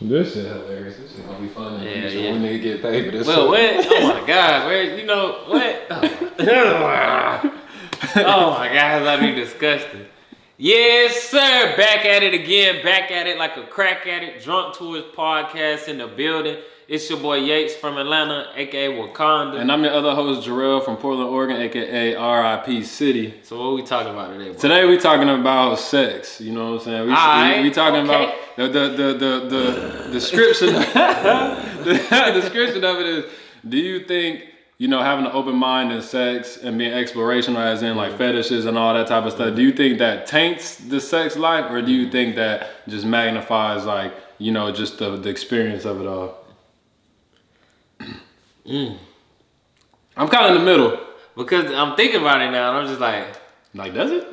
This shit hilarious. This shit gonna be fun in the future. Yeah. One nigga get paid for this Well, shit. what? Oh my God, where? You know what? Oh my God, that'd be disgusting. Yes, sir. Back at it again. Back at it like a crack addict. Drunk Tours podcast in the building. It's your boy Yates from Atlanta, aka Wakanda. And I'm your other host, Jarrell from Portland, Oregon, aka RIP City. So what we talking about today, bro? Today we talking about sex. You know what I'm saying? We talking about the description. The description of it is: do you think, you know, having an open mind in sex and being explorational, as in like fetishes and all that type of stuff, do you think that taints the sex life, or do you think that just magnifies, like, you know, just the experience of it all? I'm kind of in the middle. Because I'm thinking about it now, and I'm just like, does it?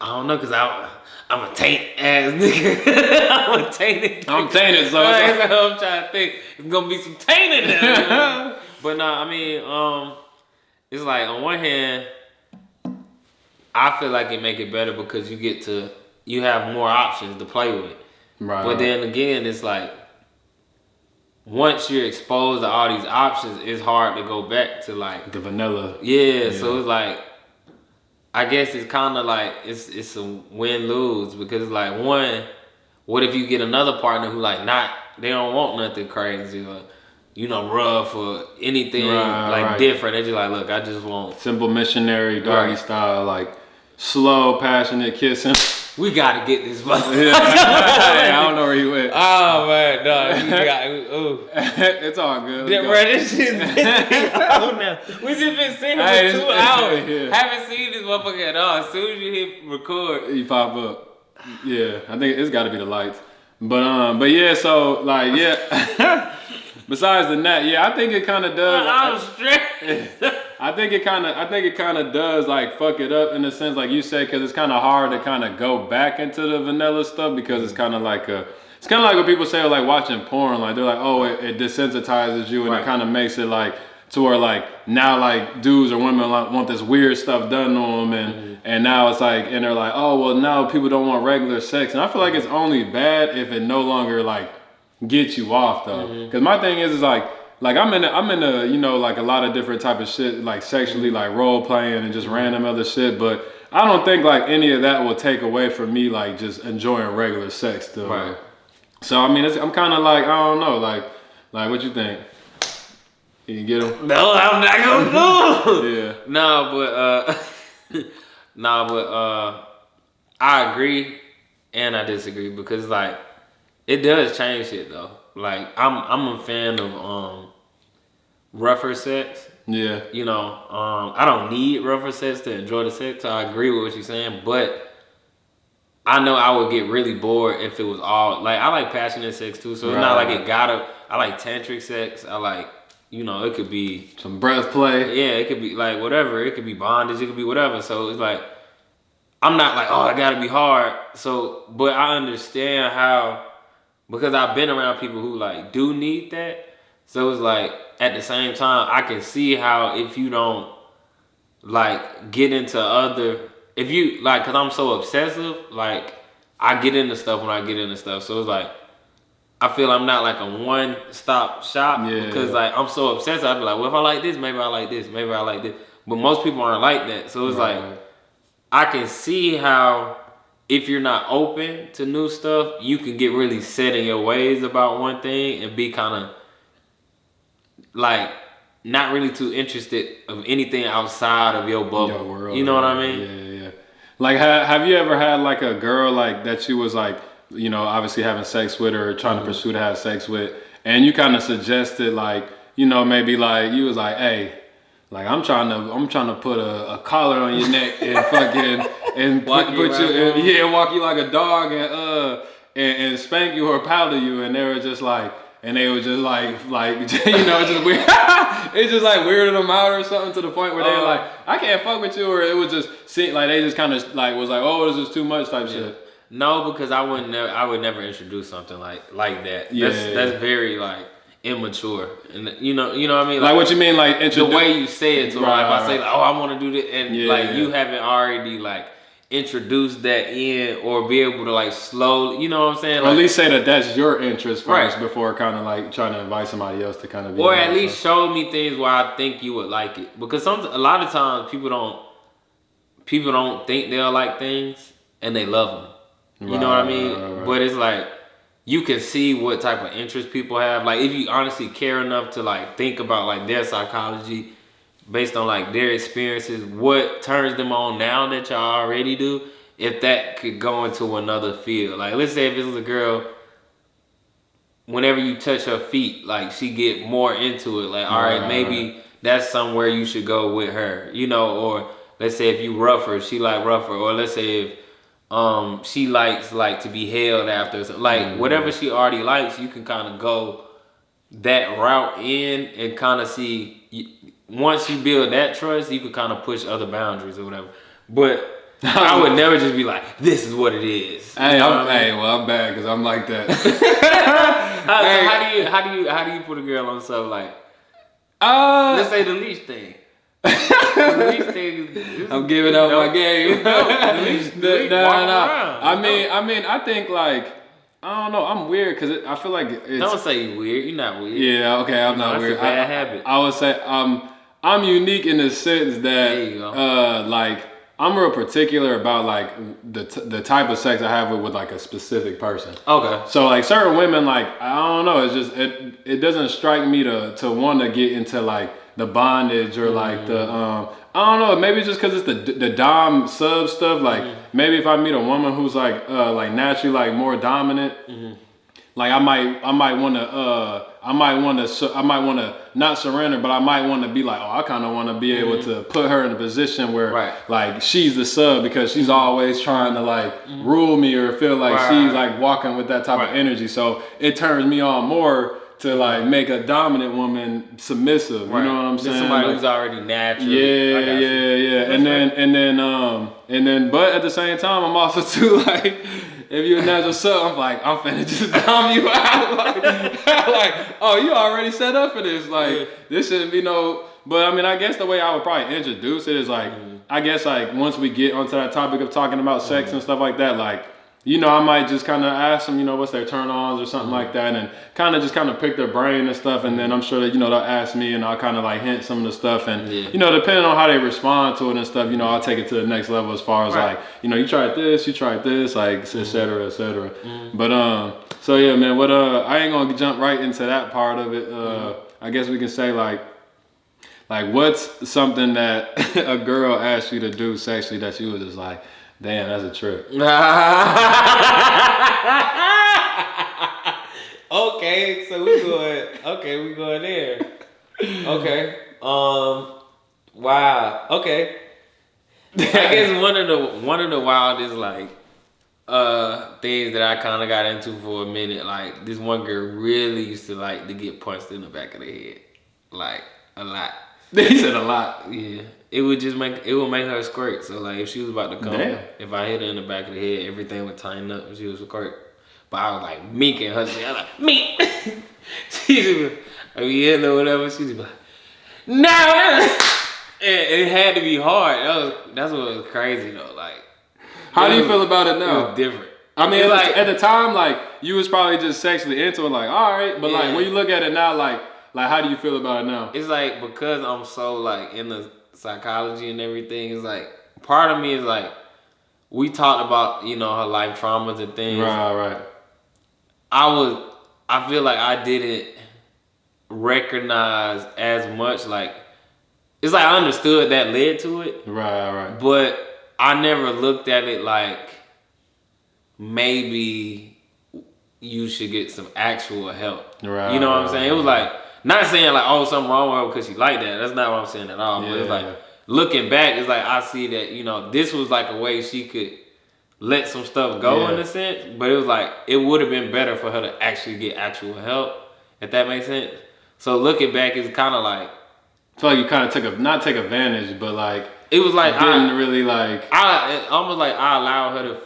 I don't know, because I'm a taint ass nigga. I'm a tainted. I'm tainted, so I'm trying to think. It's gonna be some taint in there. But no, I mean, it's like on one hand, I feel like it make it better because you have more options to play with. Right. But then again, it's like once you're exposed to all these options, it's hard to go back to like the vanilla. Yeah. So it's like, I guess it's kind of like it's a win-lose because it's like, one, what if you get another partner who like they don't want nothing crazy or, you know, rough or anything different. They're just like, look, I just want simple missionary doggy style, like slow, passionate kissing. We gotta get this motherfucker. Yeah. I don't know where you went. Oh man, It's all good. Yeah, bro, this shit's been on now. We just been sitting for 2 hours. Yeah. Haven't seen this motherfucker at all. As soon as you hit record, you pop up. Yeah, I think it's got to be the lights. But yeah, so like besides the net, yeah, I think it kind of does. I'm stressed. I think it kind of does like fuck it up in a sense, like you said, because it's kind of hard to kind of go back into the vanilla stuff because it's kind of like what people say like watching porn, like they're like, oh, it desensitizes you and it kind of makes it like to where like now like dudes or women like want this weird stuff done to them and now it's like, and they're like, oh well, now people don't want regular sex, and I feel like it's only bad if it no longer like gets you off though, because my thing is like I'm in a you know, like a lot of different type of shit, like sexually, like role playing and just random other shit, but I don't think like any of that will take away from me like just enjoying regular sex still. Right. So I mean, I'm kind of like, I don't know, like what you think? Can you get him? No, I'm not gonna do. Yeah. Nah, but I agree and I disagree because like it does change shit though. Like I'm a fan of rougher sex. Yeah. You know, I don't need rougher sex to enjoy the sex. So I agree with what you're saying, but I know I would get really bored if it was all like, I like passionate sex too. So it's not like I like tantric sex. I like, you know, it could be some breath play. Yeah, it could be like whatever. It could be bondage. It could be whatever. So it's like, I'm not like, oh, I gotta be hard. So, but I understand how, because I've been around people who like do need that. So it's like, at the same time, I can see how if you don't like get into if you like, cause I'm so obsessive, like I get into stuff when I get into stuff. So it's like, I feel I'm not like a one-stop shop because like I'm so obsessed. I'd be like, well, if I like this, maybe I like this, maybe I like this. But most people aren't like that. So it's like, I can see how if you're not open to new stuff, you can get really set in your ways about one thing and be kind of like not really too interested of anything outside of your bubble. Your world, you know what I mean? Yeah. Like, have you ever had like a girl like that you was like, you know, obviously having sex with or trying to pursue to have sex with, and you kind of suggested like, you know, maybe like you was like, hey, like I'm trying to put a collar on your neck and fucking and walk you like a dog and spank you or paddle you, and they were just like. And they were just like you know, just weird. It's just like weirded them out or something to the point where they were like, I can't fuck with you, or it was just like they just kind of like was like, oh, this is too much type shit. No, because I would never introduce something like that. That's very like immature, and you know what I mean. Like what you mean, like the way you say it to if I say like, oh, I want to do this, and you haven't already like introduce that in or be able to like slowly, you know what I'm saying? Or Like, at least say that that's your interest first Right. before kind of like trying to invite somebody else to kind of be. or at least show me things where I think you would like it. Because a lot of times people don't think they'll like things and they love them. You know what I mean? Right. But it's like you can see what type of interest people have. Like if you honestly care enough to like think about like their psychology based on like their experiences, what turns them on now that y'all already do, if that could go into another field. Like let's say if it was a girl, whenever you touch her feet, like she get more into it. Like, all right, maybe that's somewhere you should go with her, you know, or let's say if you rough her, she like rougher, or let's say if she likes like to be held after, like whatever she already likes, you can kind of go that route in and kind of see. Once you build that trust, you can kind of push other boundaries or whatever. But I would never just be like, this is what it is. Hey, I'm bad because I'm like that. How do you put a girl on something like? Let's say the leash thing. The leash thing is I'm giving up my game. The leash, No. I mean, I think like I don't know. I'm weird because I feel like it's. Don't say you weird. You're not weird. Yeah, okay, I'm not that's weird. A bad habit. I would say I'm unique in the sense that There you go. like I'm real particular about like the type of sex I have with like a specific person. Okay. So like certain women, like I don't know, it's just it doesn't strike me to want to get into like the bondage or like the I don't know, maybe just because it's the dom sub stuff. Like maybe if I meet a woman who's like naturally like more dominant, like I might want to not surrender, but I might want to be like, oh, I kind of want to be able to put her in a position where like she's the sub because she's always trying to like rule me or feel like she's like walking with that type of energy. So it turns me on more to like make a dominant woman submissive. You know what I'm saying? Somebody like, who's already natural. Yeah. And then, but at the same time, I'm also too like, if you're a natural sub, I'm like, I'm finna just dom you out. like, oh, you already set up for this. Like, this shouldn't be no. But I mean, I guess the way I would probably introduce it is like, I guess like once we get onto that topic of talking about sex and stuff like that, like. You know, I might just kind of ask them, you know, what's their turn-ons or something like that, and kind of pick their brain and stuff, and then I'm sure that, you know, they'll ask me, and I'll kind of like hint some of the stuff, and, you know, depending on how they respond to it and stuff, you know, I'll take it to the next level as far as like, you know, you tried this, like, et cetera, et cetera. But, so yeah, man, what, I ain't gonna jump right into that part of it. I guess we can say like what's something that a girl asked you to do sexually that you was just like, damn, that's a trip. Okay, so we going there. Okay. Wow. Okay. I guess one of the wildest like things that I kind of got into for a minute, like this one girl really used to like to get punched in the back of the head, like a lot. They said a lot. Yeah. It would make her squirt. So like if she was about to come, if I hit her in the back of the head, everything would tighten up and she was squirt. But I was like minking her. I was like, meek. She's like, or whatever. She's like, no. And it had to be hard. That's what was crazy though. Like, how do you feel about it now? It was different. I mean, at the time, like you was probably just sexually into it, like all right. But like when you look at it now, like how do you feel about it now? It's like because I'm so like in the psychology and everything, it's like part of me is like we talked about, you know, her life traumas and things. Right. I feel like I didn't recognize as much, like it's like I understood that led to it. Right. But I never looked at it like maybe you should get some actual help. Right. You know what I'm saying? It was like not saying like, oh, something wrong with her because she like that. That's not what I'm saying at all. But it's like looking back, it's like I see that, you know, this was like a way she could let some stuff go in a sense. But it was like it would have been better for her to actually get actual help, if that makes sense. So looking back, it's kind of like I feel like you kind of not take advantage, but like it was like I almost like I allowed her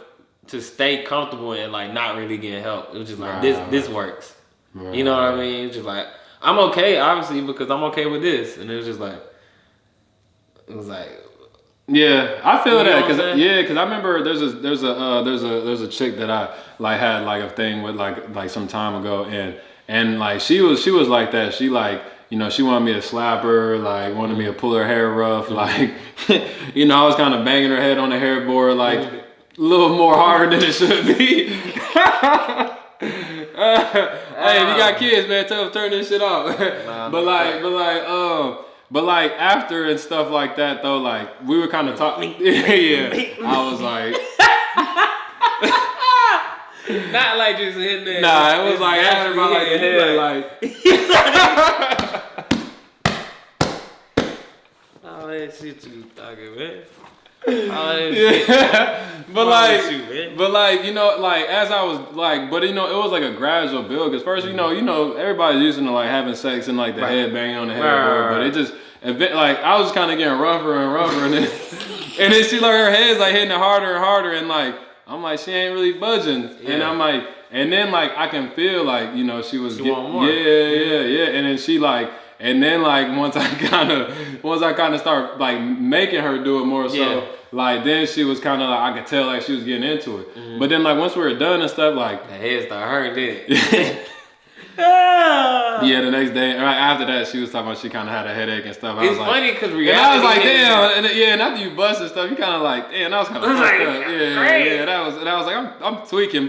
to stay comfortable and like not really getting help. It was just like this works. Right. You know what I mean? It's just like I'm okay, obviously, because I'm okay with this. And it was just like, Yeah, I feel You know that what I'm saying? because I remember there's a chick that I like had like a thing with like some time ago and like she was like that. She like she wanted me to slap her, like wanted me to pull her hair rough, like I was kind of banging her head on the hairboard like a little more harder than it should be. Hey, if you got kids, man, tell them turn this shit off. But like after and stuff like that though, like we were kind of talking. Yeah, I was like, Not like just hitting that. nah, it was like after about like the head, like. All that shit you talking, man. All that shit. But like like as I was like, but it was like a gradual build. Cause first, everybody's used to like having sex and like the head banging on the headboard, but it just like I was kind of getting rougher and rougher, and then she like her head's like hitting it harder and harder, and like I'm like she ain't really budging, and I'm like, and then like I can feel like she was want more. yeah, and then she like. And then like once I kind of start like making her do it more so, like then she was kind of like I could tell like she was getting into it. But then like once we were done and stuff, like the head started hurting. Yeah, the next day, right after that, she was talking about she kind of had a headache and stuff. It's funny because reality. And I was like, damn, and after you bust and stuff, you kind of like, damn, that was kind of fucked up. Yeah, that was like, I'm tweaking,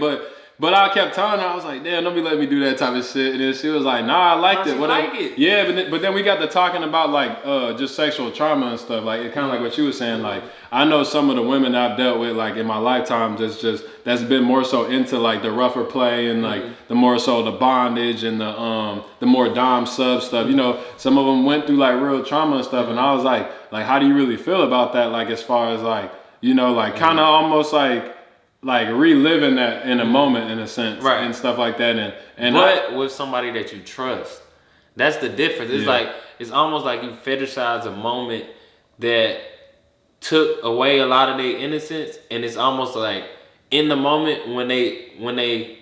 but I kept telling her, I was like, damn, don't be letting me do that type of shit. And then she was like, nah, I liked it. Like it. Yeah, but then we got to talking about like just sexual trauma and stuff. Like it kind of like what you were saying. Like I know some of the women that I've dealt with like in my lifetime that's been more so into like the rougher play and like the more so the bondage and the more dom sub stuff. Some of them went through like real trauma and stuff. And I was like how do you really feel about that? Like as far as like like kind of almost like reliving that in a moment in a sense, right, and stuff like that, but with somebody that you trust, that's the difference. It's like it's almost like you fetishize a moment that took away a lot of their innocence, and it's almost like in the moment when they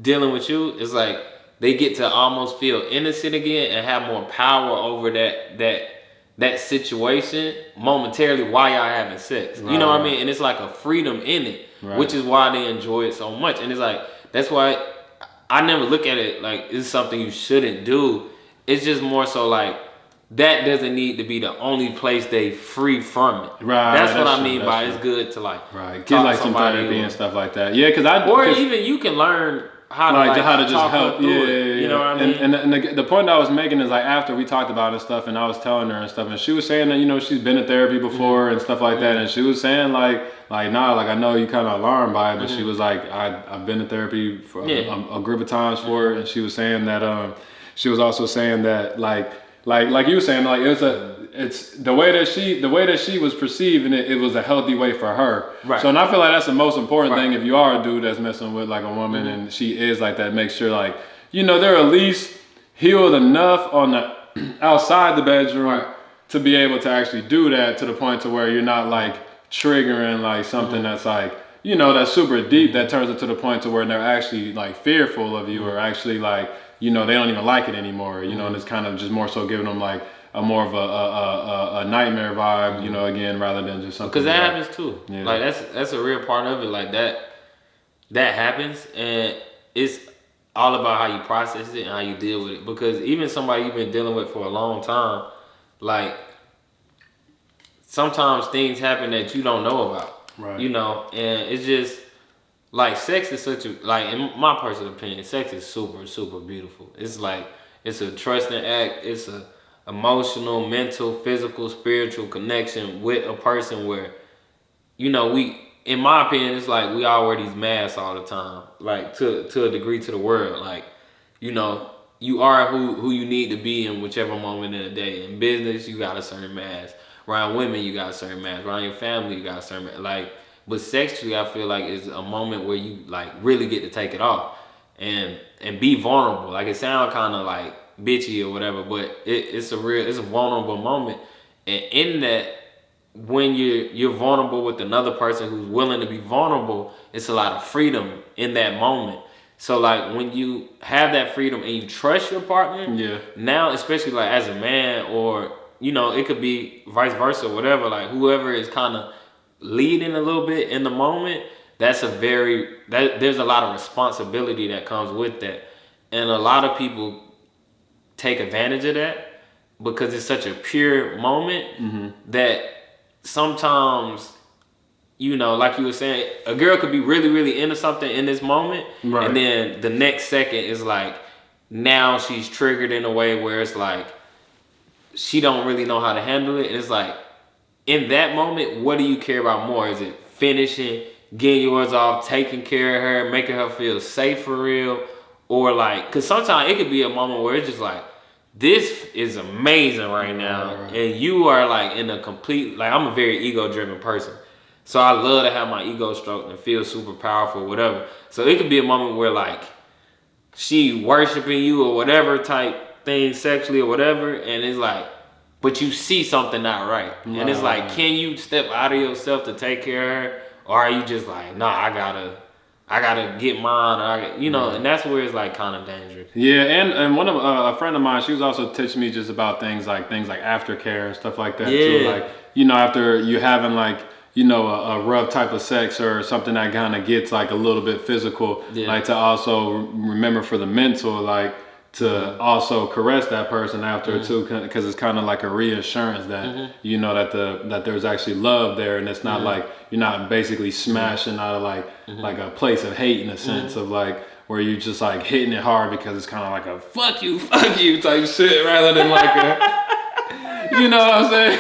dealing with you, it's like they get to almost feel innocent again and have more power over that situation momentarily while y'all having sex. Right, you know what I mean? And it's like a freedom in it. Right. Which is why they enjoy it so much. And it's like, that's why I never look at it like it's something you shouldn't do. It's just more so like, that doesn't need to be the only place they free from it. Right. That's what I mean by it's good to like, get like some therapy and stuff like that. Yeah, or even you can learn how to just help. Yeah. You know what I mean? And the point I was making is like after we talked about it and stuff, and I was telling her and stuff, and she was saying that she's been in therapy before and stuff like that, and she was saying like nah, like I know you kind of alarmed by it, but she was like I've been in therapy for a group of times for it, and she was saying that she was also saying that like you were saying like it's the way that she was perceiving it, it was a healthy way for her. Right. So and I feel like that's the most important thing if you are a dude that's messing with like a woman and she is like that, make sure like they're at least healed enough on the outside the bedroom to be able to actually do that to the point to where you're not like triggering like something that's like that's super deep that turns it to the point to where they're actually like fearful of you or actually like they don't even like it anymore, and it's kind of just more so giving them like a more of a nightmare vibe, again, rather than just something. Because that happens too. Yeah. Like that's a real part of it. Like that happens, and it's all about how you process it and how you deal with it. Because even somebody you've been dealing with for a long time, like sometimes things happen that you don't know about. Right. And it's just. Like sex is such a in my personal opinion, sex is super, super beautiful. It's like it's a trusting act. It's a emotional, mental, physical, spiritual connection with a person where, we, in my opinion, it's like we all wear these masks all the time, like to a degree to the world. Like, you are who you need to be in whichever moment in the day. In business, you got a certain mask. Around women, you got a certain mask. Around your family, you got a certain mask. But sexually, I feel like is a moment where you like really get to take it off and be vulnerable. Like it sounds kind of like bitchy or whatever, but it's a vulnerable moment. And in that, when you're vulnerable with another person who's willing to be vulnerable, it's a lot of freedom in that moment. So like when you have that freedom and you trust your partner, now especially like as a man or it could be vice versa, whatever. Like whoever is kind of leading a little bit in the moment, there's a lot of responsibility that comes with that, and a lot of people take advantage of that because it's such a pure moment that sometimes, like you were saying, a girl could be really, really into something in this moment, Right. and then the next second is like, now she's triggered in a way where it's like, she don't really know how to handle it. And it's like, in that moment, what do you care about more? Is it finishing, getting yours off, taking care of her, making her feel safe for real? Or like, because sometimes it could be a moment where it's just like, this is amazing right now. Right. And you are like in a complete, like I'm a very ego-driven person. So I love to have my ego stroked and feel super powerful, whatever. So it could be a moment where like, she worshiping you or whatever type thing sexually or whatever, and it's like, but you see something not right. And it's like, can you step out of yourself to take care of her? Or are you just like, nah, I gotta get mine, and that's where it's like kind of dangerous. Yeah, and one of a friend of mine, she was also teaching me just about things like aftercare and stuff like that too. Like, after you having like, a rough type of sex or something that kind of gets like a little bit physical, like to also remember for the mental, like to also caress that person after too, because it's kind of like a reassurance that that there's actually love there, and it's not like you're not basically smashing out of like a place of hate in a sense of like where you're just like hitting it hard because it's kind of like a fuck you type shit rather than like a you know what I'm saying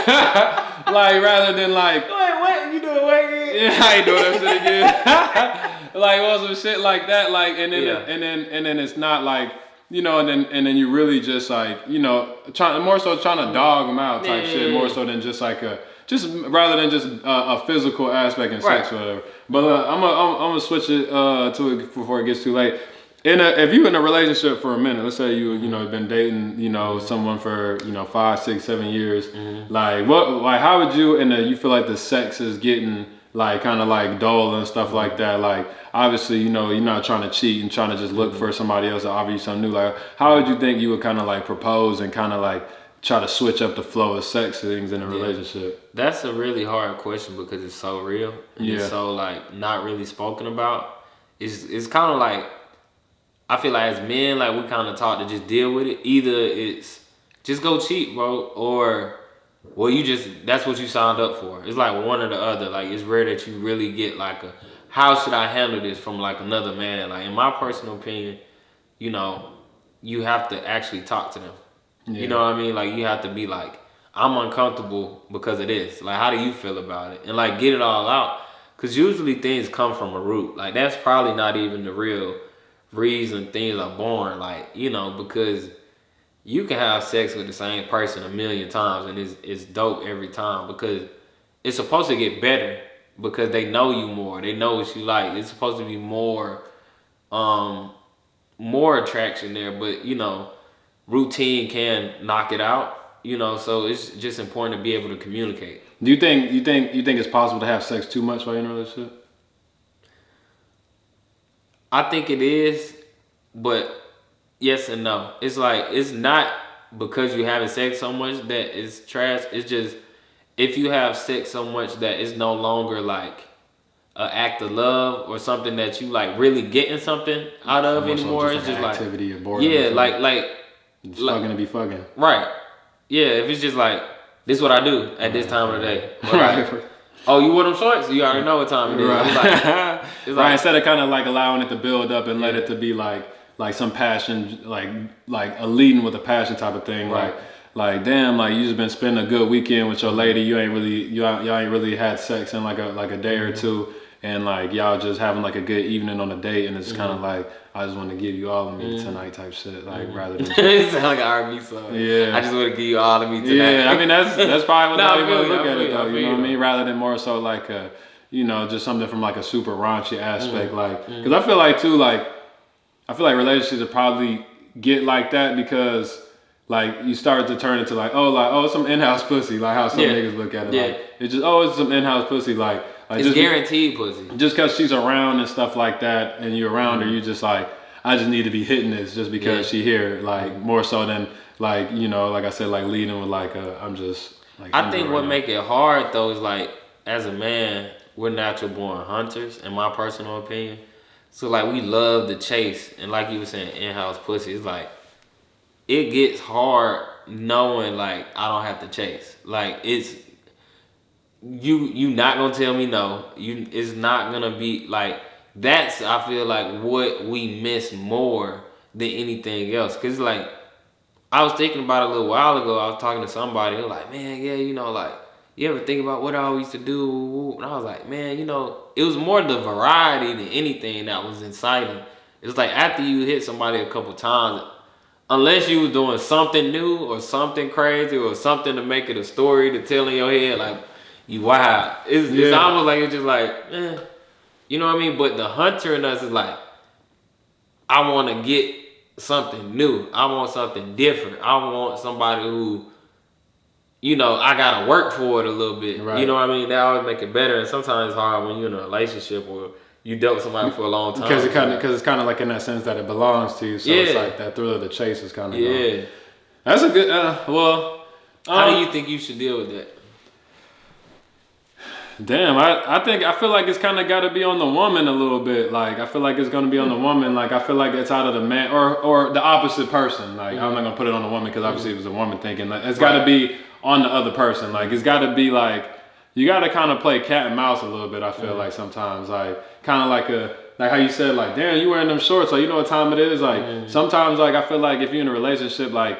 like rather than like Wait, you doing what? Yeah, I ain't doing that shit again. Like or some shit like that, like and then it's not like and then you really just like trying to dog them out type shit more so than just like rather than just a physical aspect in sex or whatever. But I'm gonna switch it to it before it gets too late. If you're in a relationship for a minute, let's say you've been dating someone for 5, 6, 7 years, like how would you you feel like the sex is getting like kind of like dull and stuff like that, like obviously you're not trying to cheat and trying to just look for somebody else to offer you something new, like how would you think you would kind of like propose and kind of like try to switch up the flow of sex things in a relationship? That's a really hard question because it's so real and it's so like not really spoken about. It's kind of like, I feel like as men, like we kind of taught to just deal with it. Either it's just go cheat, bro, or that's what you signed up for. It's like one or the other. Like it's rare that you really get like how should I handle this from like another man? Like in my personal opinion, you have to actually talk to them. You know what I mean? Like you have to be like, I'm uncomfortable because of this. Like how do you feel about it? And like get it all out. Cause usually things come from a root. Like that's probably not even the real reason things are born. Like, because you can have sex with the same person 1,000,000 times and it's dope every time because it's supposed to get better because they know you more. They know what you like. It's supposed to be more attraction there, but routine can knock it out, so it's just important to be able to communicate. Do you think it's possible to have sex too much while you're in a relationship? I think it is, but yes and no. It's like, it's not because you having sex so much that it's trash. It's just, if you have sex so much that it's no longer like an act of love or something that you like really getting something out of anymore. It's just like activity or boredom. Yeah, like it's fucking to be fucking. Right. Yeah, if it's just like, this is what I do at this time of the day. Right. Like, oh, you wore them shorts? You already know what time it is. Right. It's like, instead of kind of like allowing it to build up and let it to be like some passion, like a leading with a passion type of thing. Right. Like damn, like you just been spending a good weekend with your lady. Y'all ain't really had sex in like a day or two, and like y'all just having like a good evening on a date, and it's kind of like, I just want to give you all of me tonight type shit. Like rather than it sounds like an R&B song. Yeah. I just want to give you all of me tonight. Yeah, I mean that's probably what how you want to look at it though. You You know what I mean? Rather than more so like a just something from like a super raunchy aspect, like because I feel like too relationships will probably get like that because like you start to turn into like it's some in-house pussy, like how some niggas look at it. Yeah. Like it's just it's some in-house pussy, like it's just guaranteed pussy. Just because she's around and stuff like that, and you're around her, you just like, I just need to be hitting this just because she here, like more so than like, you know, like I said, like leading with like I'm just like. I think what make it hard though is like, as a man, we're natural born hunters, in my personal opinion. So like we love the chase, and like you were saying, in-house pussy. It's like it gets hard knowing like I don't have to chase. Like it's you not gonna tell me no. It's not gonna be like that's, I feel like, what we miss more than anything else. Cause like I was thinking about it a little while ago. I was talking to somebody. They were like, man, yeah, you know, like, you ever think about what I always used to do? And I was like, man, you know, it was more the variety than anything that was inciting. It's like after you hit somebody a couple times, unless you was doing something new or something crazy or something to make it a story to tell in your head, like, you wild. It's almost like it's just like, you know what I mean? But the hunter in us is like, I want to get something new. I want something different. I want somebody who, you know, I gotta work for it a little bit. Right. You know what I mean? That always make it better. And sometimes it's hard when you're in a relationship or you dealt with somebody for a long time. Because it's kind of like in that sense that it belongs to you. So it's like that thrill of the chase is kind of gone. That's a good. How do you think you should deal with that? Damn, I feel like it's kind of got to be on the woman a little bit. Like I feel like it's gonna be on the woman. Like I feel like it's out of the man or the opposite person. Like I'm not gonna put it on the woman because obviously it was a woman thinking. Like, it's got to be on the other person. Like it's got to be like you got to kind of play cat and mouse a little bit. I feel like sometimes like kind of like how you said like damn you wearing them shorts. Like you know what time it is. Like sometimes like I feel like if you're in a relationship like.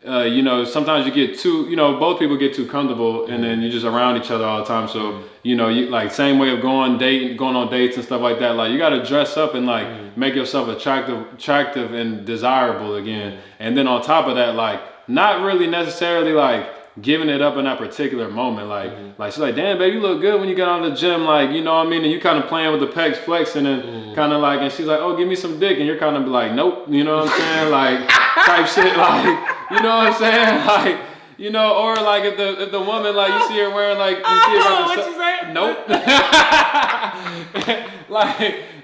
You know, sometimes you get too, you know, both people get too comfortable and then you're just around each other all the time. So, you know, you like same way of going on dates and stuff like that. Like you got to dress up and like make yourself attractive and desirable again. And then on top of that, like not really necessarily like giving it up in that particular moment. Like she's like, damn, baby, you look good when you get out of the gym. Like, you know what I mean? And you kind of playing with the pecs, flexing and kind of like, and she's like, oh, give me some dick. And you're kind of like, nope. You know what I'm saying? Like type shit. Like, you know what I'm saying? Like, you know, or like if the woman like you see her wearing like you see her about what you saying? Nope.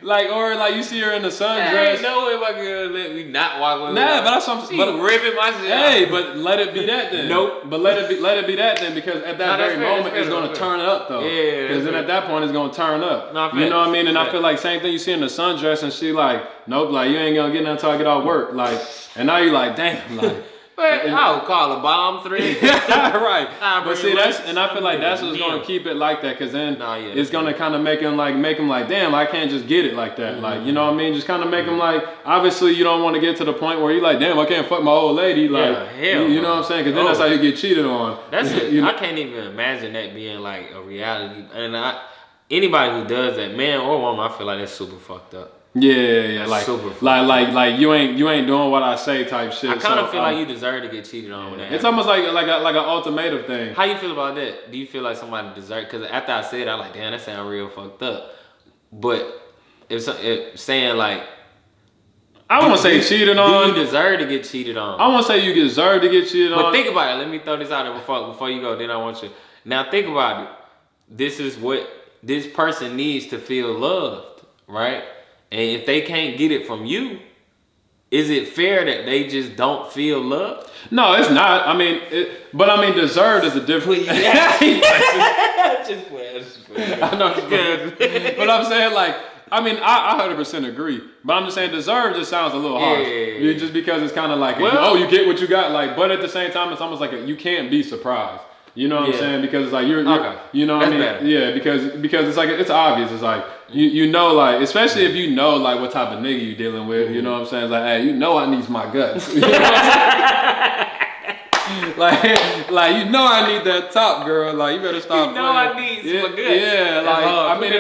like or like you see her in the sundress. Ain't no way if I could let me not walk with her. Nah, but that's something. But ripping my shit. Hey, but let it be that then. Nope. But let it be that then because at that very moment it's gonna turn up though. Yeah. Because then at that point it's gonna turn up. You know what I mean? And I feel like same thing you see in the sundress and she like, nope, like you ain't gonna get nothing until I get off work. Like, and now you like, damn, like. I would call a bomb 3. Right. But see, I feel like that's what's gonna keep it like that, cause then it's gonna kind of make him like, damn, I can't just get it like that. Like, you know what I mean? Just kind of make him like, obviously you don't want to get to the point where you like, damn, I can't fuck my old lady. Like, you know what I'm saying? Cause then that's how you get cheated on. That's it. You know? I can't even imagine that being like a reality. And anybody who does that, man or woman, I feel like that's super fucked up. Yeah, like you ain't doing what I say type shit. I kind of feel like you deserve to get cheated on with that. It's almost like an ultimatum thing. How you feel about that? Do you feel like somebody deserves? Because after I said it, I'm like, damn, that sound real fucked up. But if saying like, I want to say cheated on. Do you deserve to get cheated on? I want to say you deserve to get cheated on. But think about it. Let me throw this out there before you go. Then I want you. Now think about it. This is what this person needs to feel loved, right? And if they can't get it from you, is it fair that they just don't feel loved? No, it's not. I mean, deserved is a different. Just play. I know, but I'm saying like, I mean, I 100% agree. But I'm just saying, deserved just sounds a little harsh. Yeah. Just because it's kind of like, you get what you got. Like, but at the same time, it's almost like you can't be surprised. You know what I'm saying? Because it's like you're you know what I mean? Better. Yeah, because it's like it's obvious. It's like you know, like especially if you know like what type of nigga you dealing with. You know what I'm saying? It's like, hey, you know I need my guts. You know what I'm saying? like you know I need that top, girl. Like you better stop. You know I need my guts. Yeah, like I mean,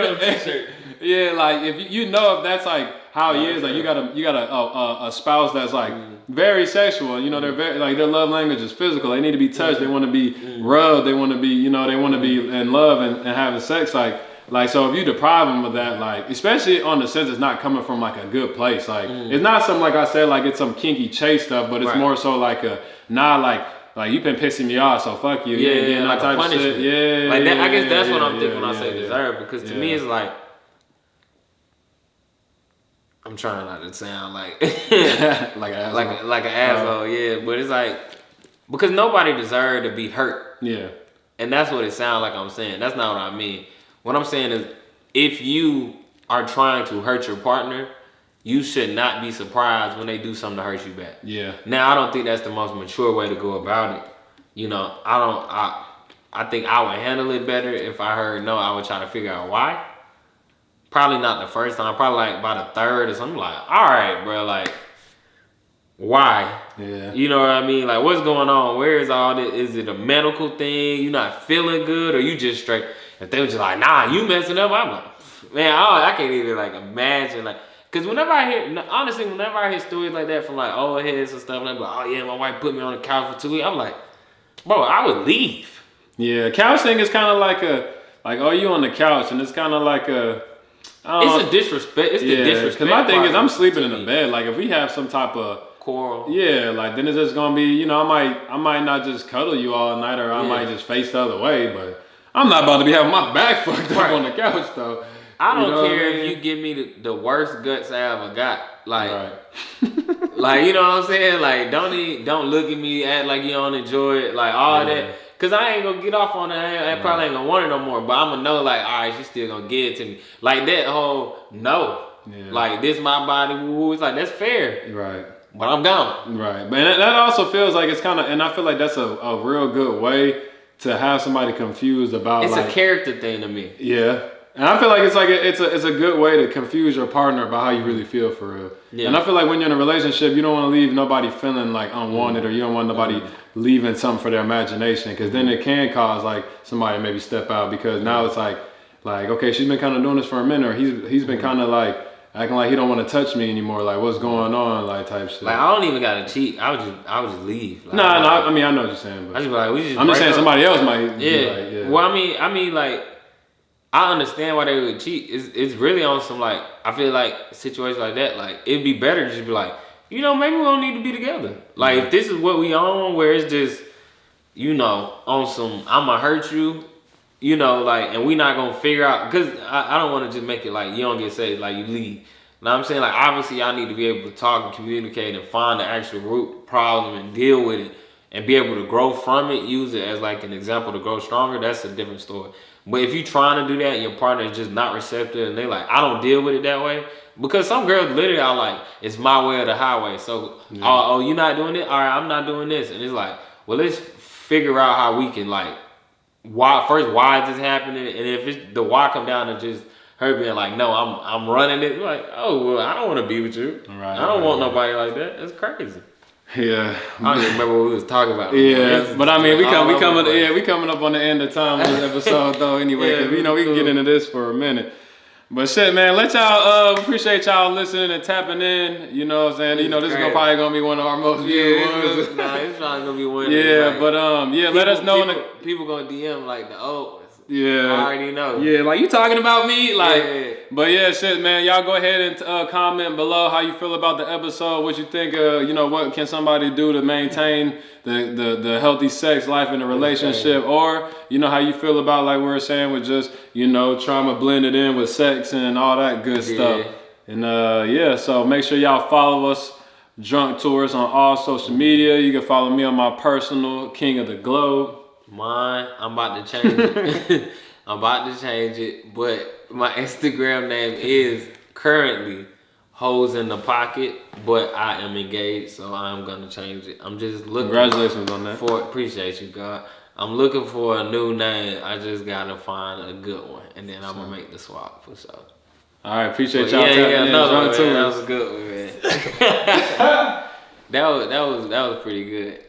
yeah, like if you know if that's like how he is, like you got a spouse that's like very sexual. You know, they're very like their love language is physical. They need to be touched. They want to be rubbed. They want to be, they want to be in love and having sex. Like so, if you deprive them of that, like especially on the sense it's not coming from like a good place. Like it's not something like I said, like it's some kinky chase stuff, but it's more so like like you've been pissing me off, so fuck you. Yeah, like type a punishment. Shit. Yeah, like that. I guess that's what I'm thinking when I say deserve, because to me it's like, I'm trying not to sound like like an asshole. like an asshole, yeah. But it's like because nobody deserved to be hurt. Yeah. And that's what it sounds like I'm saying. That's not what I mean. What I'm saying is if you are trying to hurt your partner, you should not be surprised when they do something to hurt you back. Yeah. Now I don't think that's the most mature way to go about it. You know, I think I would handle it better if I heard no, I would try to figure out why. Probably not the first time, probably like by the third or something like, all right, bro, like why? Yeah. You know what I mean? Like, what's going on? Where is all this? Is it a medical thing? You not feeling good, or you just straight? If they were just like, nah, you messing up, I'm like, man, I can't even like imagine like, cause whenever I hear stories like that from like old heads and stuff, like, oh yeah, my wife put me on the couch for 2 weeks. I'm like, bro, I would leave. Yeah, couch thing is kind of like oh, you on the couch, and it's kind of like it's a disrespect. It's the disrespect. Cause my thing is, I'm sleeping in the bed. Like if we have some type of quarrel. Yeah, like then it's just gonna be, you know, I might not just cuddle you all night, or I might just face the other way, but I'm not about to be having my back fucked up on the couch though. I don't care if you give me the worst guts I ever got. Like, like you know what I'm saying? Like don't look at me, act like you don't enjoy it, like all that. Cause I ain't gonna get off on that. I probably ain't gonna want it no more. But I'm gonna know like, all right, she's still gonna give it to me. Like that whole no. Yeah. Like this my body. Woo. It's like that's fair. Right. But I'm gone. Right. But that also feels like it's kind of, and I feel like that's a real good way to have somebody confused about. It's a character thing to me. Yeah. And I feel like it's a good way to confuse your partner about how you really feel for real. Yeah. And I feel like when you're in a relationship, you don't want to leave nobody feeling like unwanted, or you don't want nobody leaving something for their imagination, because then it can cause like somebody to maybe step out, because now it's like okay, she's been kind of doing this for a minute, or he's been kind of like acting like he don't want to touch me anymore, like what's going on, like type shit. Like I don't even gotta cheat. I would just leave. Like, I mean I know what you're saying, but I just be like, I'm just saying somebody else might. Yeah. Be like, yeah. Well, I mean like. I understand why they would cheat. It's really on some like, I feel like situations like that, like it'd be better to just be like, you know, maybe we don't need to be together. Like if this is what we on, where it's just, you know, on some, I'ma hurt you, you know, like, and we not gonna figure out, cause I don't wanna just make it like you don't get saved, like you leave. You know what I'm saying? Like obviously I need to be able to talk and communicate and find the actual root problem and deal with it and be able to grow from it, use it as like an example to grow stronger. That's a different story. But if you trying to do that and your partner is just not receptive and they like, I don't deal with it that way. Because some girls literally are like, it's my way or the highway. So, oh, you're not doing it? All right, I'm not doing this. And it's like, well, let's figure out how we can like, why is this happening? And if it's the why come down to just her being like, no, I'm running it. Like, oh, well, I don't want to be with you. Right, I don't want nobody like that. That's crazy. Yeah, I don't even remember what we was talking about. Yeah, but I mean, we coming up on the end of time of this episode though. Anyway, cause we can get into this for a minute. But shit, man, let y'all appreciate y'all listening and tapping in. You know what I'm saying? You know, this is probably gonna be one of our most viewed ones. Nah, it's probably gonna be one. Yeah, like, but let us know. People gonna DM like the Yeah, I already know. Yeah, like you talking about me, like. But yeah, shit, man. Y'all go ahead and comment below how you feel about the episode. What you think? You know, what can somebody do to maintain the healthy sex life in a relationship, or you know how you feel about like we were saying with just trauma blended in with sex and all that good stuff. And so make sure y'all follow us, Drunk Tours, on all social media. You can follow me on my personal King of the Globe. Mine, I'm about to change it. I'm about to change it, but my Instagram name is currently Hoes in the Pocket, but I am engaged, so I'm gonna change it. I'm just looking. Congratulations on that. Appreciate you, God. I'm looking for a new name. I just gotta find a good one, and then I'm gonna make the swap for sure. All right, appreciate y'all tapping in. That was a good one, man. that was pretty good.